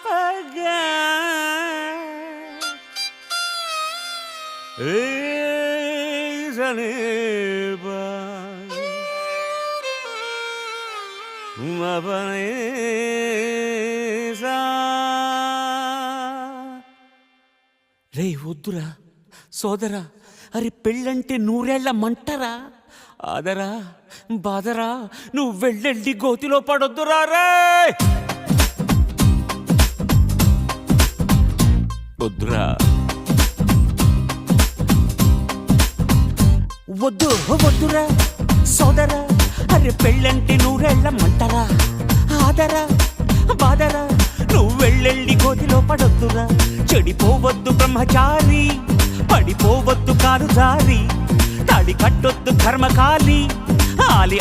పగా జనేబా రే వద్దురా సోదరా, అరే పెళ్ళంటే నూరేళ్ల మంటరా, ఆదరా బాదరా, నువ్వు వెళ్ళెళ్ళి గోతిలో పడొద్దురా రే. వద్దురా వద్దు వద్దురా సోదరా, అరే పెళ్ళంటే నూరేళ్ల మంటరా, ఆదరా బాదరా, నువ్వు వెళ్ళెళ్ళి గోతిలో పడొద్దురా. చెడిపోవద్దు బ్రహ్మచారి, పడిపోవద్దు కాలు జారి, తాళి కట్టొద్దు కర్మకాలి, ఆలి